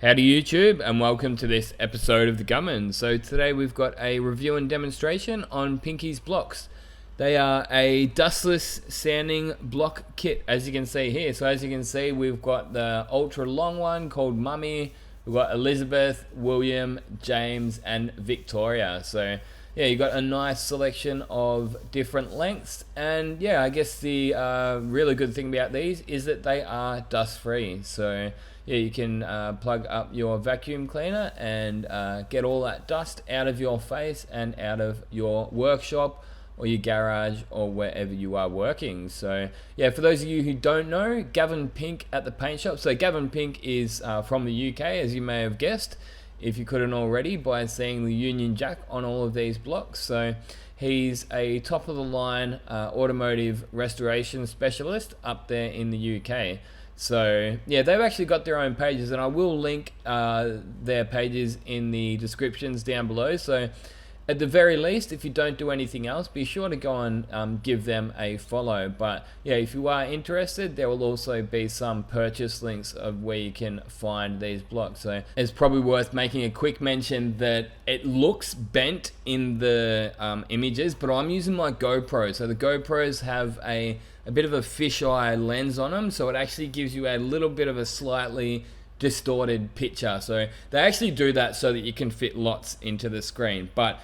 Howdy YouTube, and welcome to this episode of The Gummin. So today we've got a review and demonstration on Pinky's blocks. They are a dustless sanding block kit, as you can see here. So as you can see, we've got the ultra long one called Mummy. We've got Elizabeth, William, James, and Victoria. So yeah, you got a nice selection of different lengths. And yeah, I guess the really good thing about these is that they are dust free. So yeah, you can plug up your vacuum cleaner and get all that dust out of your face and out of your workshop or your garage or wherever you are working. So yeah, for those of you who don't know, Gavin Pink at the paint shop. So Gavin Pink is from the UK, as you may have guessed, if you couldn't already by seeing the Union Jack on all of these blocks. So he's a top of the line automotive restoration specialist up there in the UK. So yeah, they've actually got their own pages, and I will link their pages in the descriptions down below. So at the very least, if you don't do anything else, be sure to go and give them a follow. But yeah, if you are interested, there will also be some purchase links of where you can find these blocks. So it's probably worth making a quick mention that it looks bent in the images, but I'm using my GoPro. So the GoPros have a bit of a fisheye lens on them, so it actually gives you a little bit of a slightly distorted picture. So they actually do that so that you can fit lots into the screen, but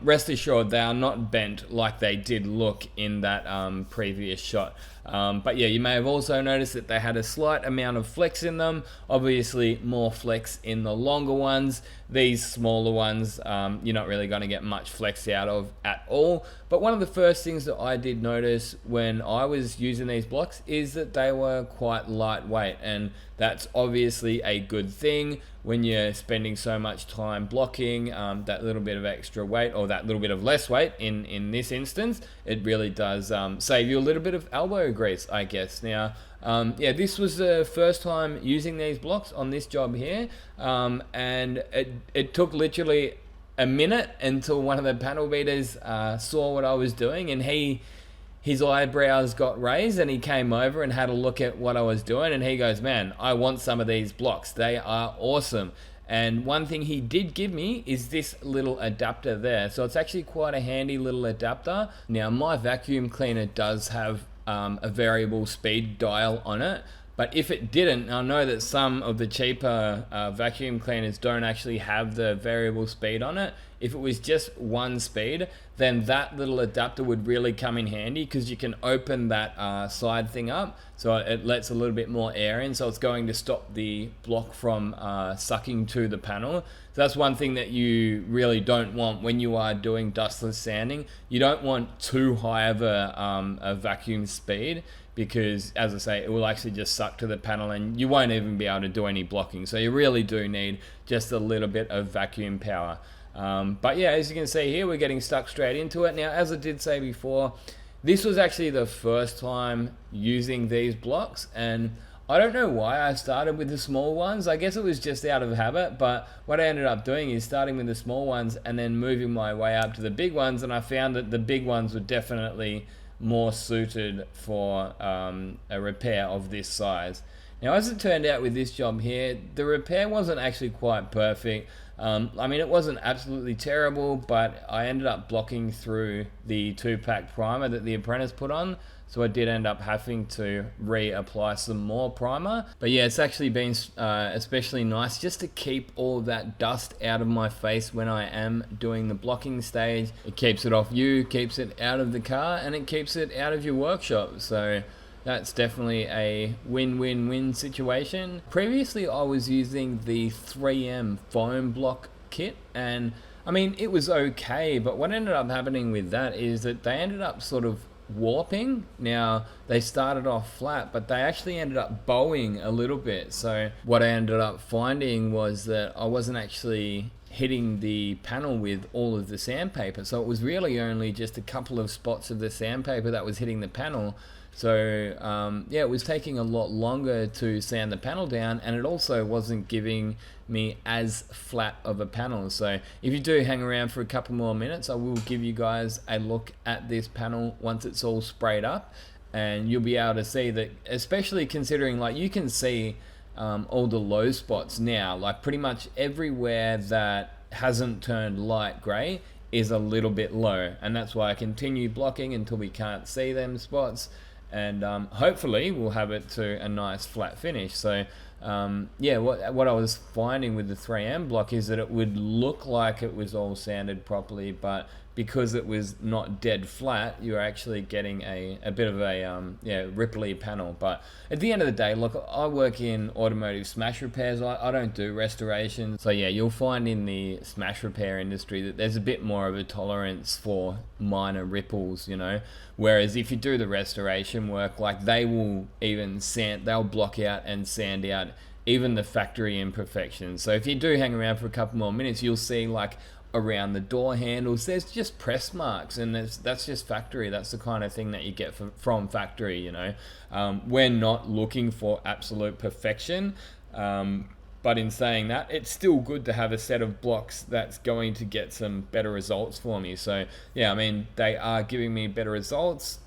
rest assured they are not bent like they did look in that previous shot. But yeah, you may have also noticed that they had a slight amount of flex in them. Obviously more flex in the longer ones. These smaller ones, you're not really going to get much flex out of at all. But one of the first things that I did notice when I was using these blocks is that they were quite lightweight, and that's obviously a good thing when you're spending so much time blocking. That little bit of extra weight, or that little bit of less weight in this instance, it really does save you a little bit of elbow grease, I guess. Now yeah, this was the first time using these blocks on this job here, and it took literally a minute until one of the panel beaters saw what I was doing, and his eyebrows got raised, and he came over and had a look at what I was doing, and he goes, "Man, I want some of these blocks. They are awesome." And one thing he did give me is this little adapter there. So it's actually quite a handy little adapter. Now my vacuum cleaner does have a variable speed dial on it, but if it didn't, I know that some of the cheaper vacuum cleaners don't actually have the variable speed on it. If it was just one speed, then that little adapter would really come in handy, because you can open that side thing up so it lets a little bit more air in, so it's going to stop the block from sucking to the panel. So that's one thing that you really don't want when you are doing dustless sanding. You don't want too high of a vacuum speed, because as I say, it will actually just suck to the panel and you won't even be able to do any blocking. So you really do need just a little bit of vacuum power. But yeah, as you can see here, we're getting stuck straight into it. Now, as I did say before, this was actually the first time using these blocks, and I don't know why I started with the small ones. I guess it was just out of habit, but what I ended up doing is starting with the small ones and then moving my way up to the big ones, and I found that the big ones were definitely more suited for a repair of this size. Now, as it turned out with this job here, the repair wasn't actually quite perfect. I mean, it wasn't absolutely terrible, but I ended up blocking through the 2-pack primer that the apprentice put on, so I did end up having to reapply some more primer. But yeah, it's actually been especially nice just to keep all of that dust out of my face when I am doing the blocking stage. It keeps it off you, keeps it out of the car, and it keeps it out of your workshop. So that's definitely a win-win-win situation. Previously, I was using the 3M foam block kit, and I mean, it was okay, but what ended up happening with that is that they ended up sort of warping. Now, they started off flat, but they actually ended up bowing a little bit. So what I ended up finding was that I wasn't actually hitting the panel with all of the sandpaper. So it was really only just a couple of spots of the sandpaper that was hitting the panel. So yeah, it was taking a lot longer to sand the panel down, and it also wasn't giving me as flat of a panel. So if you do hang around for a couple more minutes, I will give you guys a look at this panel once it's all sprayed up, and you'll be able to see that, especially considering, like, you can see all the low spots now. Like pretty much everywhere that hasn't turned light grey is a little bit low, and that's why I continue blocking until we can't see them spots, and hopefully we'll have it to a nice flat finish. So yeah, what I was finding with the 3M block is that it would look like it was all sanded properly, but because it was not dead flat, you're actually getting a bit of a ripply panel. But at the end of the day, look, I work in automotive smash repairs. I don't do restoration. So yeah, you'll find in the smash repair industry that there's a bit more of a tolerance for minor ripples, you know. Whereas if you do the restoration work, like they will even they'll block out and sand out even the factory imperfections. So if you do hang around for a couple more minutes, you'll see like around the door handles there's just press marks, and that's just factory. That's the kind of thing that you get from factory, you know. We're not looking for absolute perfection, but in saying that, it's still good to have a set of blocks that's going to get some better results for me. So yeah, I mean, they are giving me better results,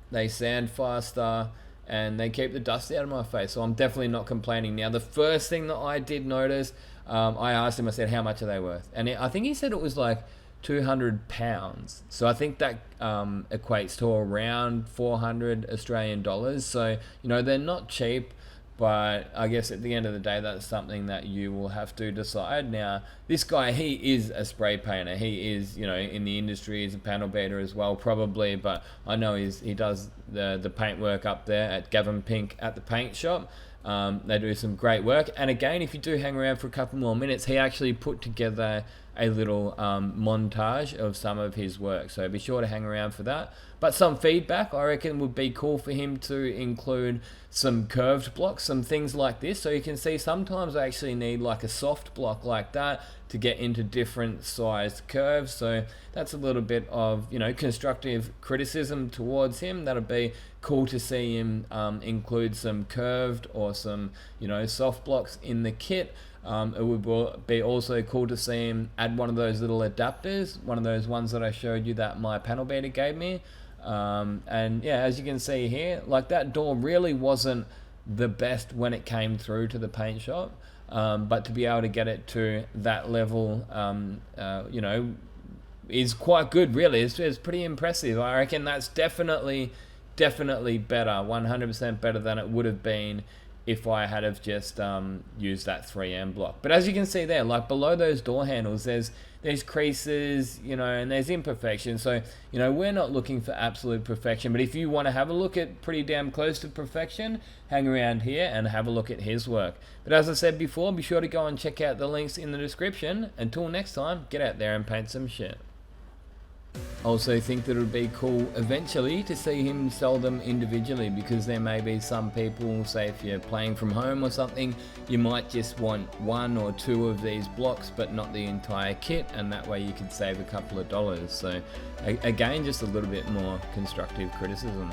they sand faster, and they keep the dust out of my face. So I'm definitely not complaining. Now, the first thing that I did notice, I asked him, I said, how much are they worth? And I think he said it was like £200. So I think that equates to around 400 Australian dollars. So, you know, they're not cheap, but I guess at the end of the day, that's something that you will have to decide. Now, this guy, he is a spray painter. He is, you know, in the industry, he's a panel beater as well, probably, but I know he does the paint work up there at Gavin Pink at the paint shop. They do some great work. And again, if you do hang around for a couple more minutes, he actually put together a little montage of some of his work. So be sure to hang around for that. But some feedback, I reckon, would be cool for him to include some curved blocks, some things like this. So you can see sometimes I actually need like a soft block like that to get into different sized curves. So that's a little bit of, you know, constructive criticism towards him. That'll be cool to see him include some curved or some, you know, soft blocks in the kit. It would be also cool to see him add one of those little adapters, one of those ones that I showed you that my panel beater gave me. And yeah, as you can see here, like that door really wasn't the best when it came through to the paint shop. But to be able to get it to that level, you know, is quite good, really. It's pretty impressive. I reckon that's definitely better, 100% better than it would have been if I had have just used that 3M block. But as you can see there, like below those door handles, there's creases, you know, and there's imperfections. So, you know, we're not looking for absolute perfection, but if you want to have a look at pretty damn close to perfection, hang around here and have a look at his work. But as I said before, be sure to go and check out the links in the description. Until next time, get out there and paint some shit. Also think that it would be cool eventually to see him sell them individually, because there may be some people, say if you're playing from home or something, you might just want one or two of these blocks but not the entire kit, and that way you could save a couple of dollars. So again, just a little bit more constructive criticism.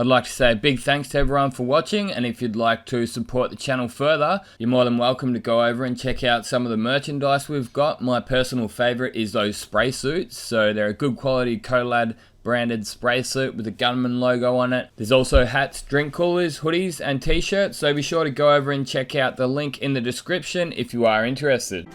I'd like to say a big thanks to everyone for watching, and if you'd like to support the channel further, you're more than welcome to go over and check out some of the merchandise we've got. My personal favourite is those spray suits, so they're a good quality Colad branded spray suit with the Gunman logo on it. There's also hats, drink coolers, hoodies and t-shirts, so be sure to go over and check out the link in the description if you are interested.